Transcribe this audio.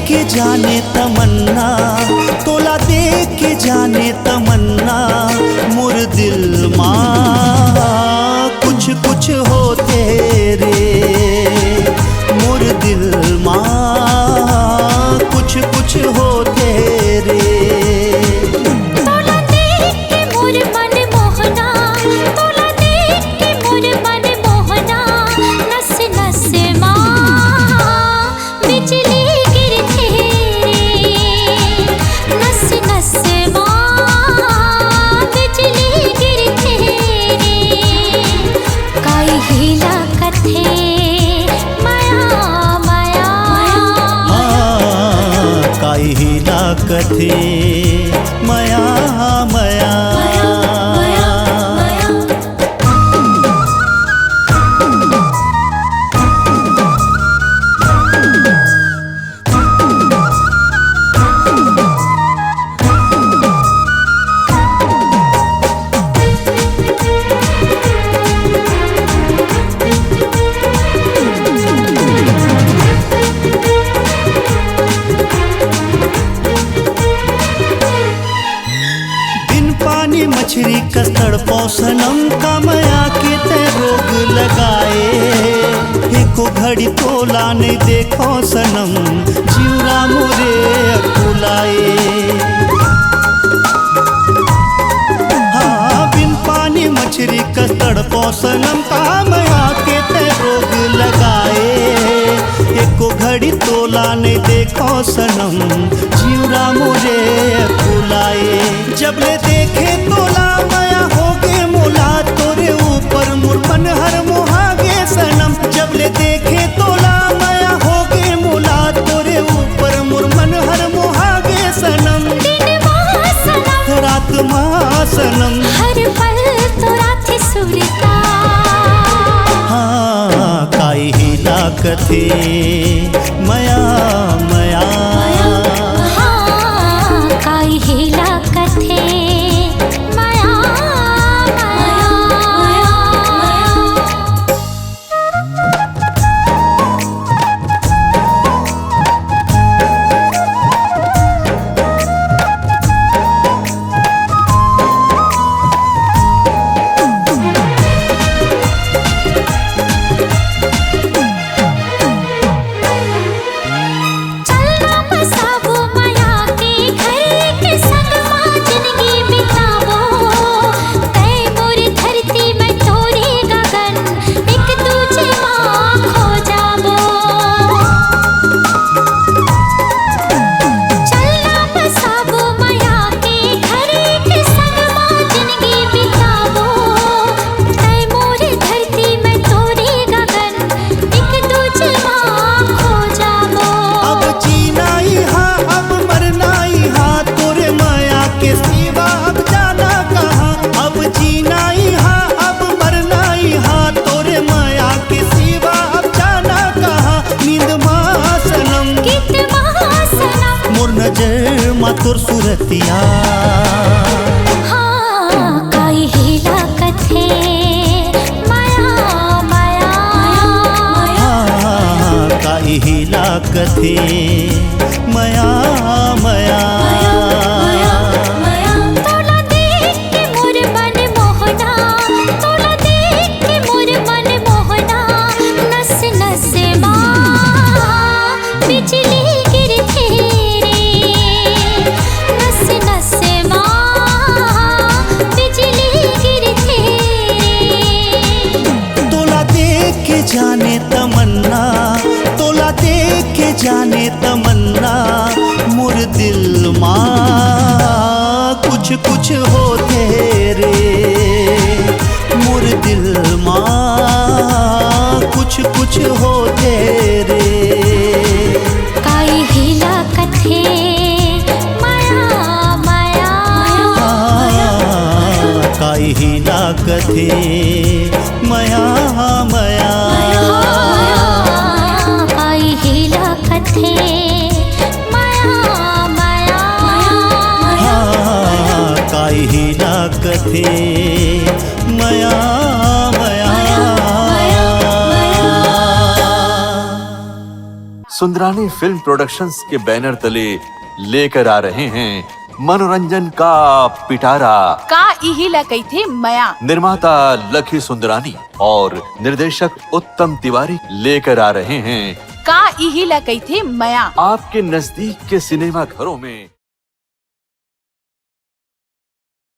के जाने तमन्ना, तोला देख के जाने तमन्ना, मोर दिल माँ कुछ कुछ होते रे, मोर दिल माँ कुछ कुछ होते रे। कथे मया मया मछली कस्तड़ पौसनम का मया के ते रोग लगाए, एको घड़ी तोला नहीं देखो सनम, जीवरा मोरे अकुलाए। हाँ बिन पानी मछली कस्तड़ पौसनम का मया के ते रोग लगाए, एको घड़ी तोला नहीं देखो सनम, जीवरा मोरे अकुलाए। जब ले देखे तोला माया होगे मोला, तोरे ऊपर मुरमन हर मोहागे सनम। जब ले देखे तोला माया होगे मोला, तोरे ऊपर मुरमन हर मोहागे सनम। रात माँ सनम हर पल तोरा थे सुरता। हाँ काई हिला कथे मया मया, हाँ काई हिला कथे नजर मातुर सुरतिया। हाँ काई हिला कथे मया मया, हाँ काई हिला कथे मया मया। तोला देख के मोर मन मोहना, तोला देख के मोर मन मोहना, नस नस माँ बिजली गिरथे। जाने तमन्ना, तोला देख के जाने तमन्ना, मोर दिल माँ कुछ कुछ होते रे, मोर दिल माँ कुछ कुछ होते रे। काई हिला कथे मया मया, काई हिला कथे मया मया, काई हिला कथे मया मया, काई हिला कथे मया मया। सुंदरानी फिल्म प्रोडक्शंस के बैनर तले लेकर आ रहे हैं मनोरंजन का पिटारा। का इहिला कइथे मया। निर्माता लकी सुंदरानी और निर्देशक उत्तम तिवारी लेकर आ रहे हैं का इहिला कइथे मया। आपके नजदीक के सिनेमा घरों में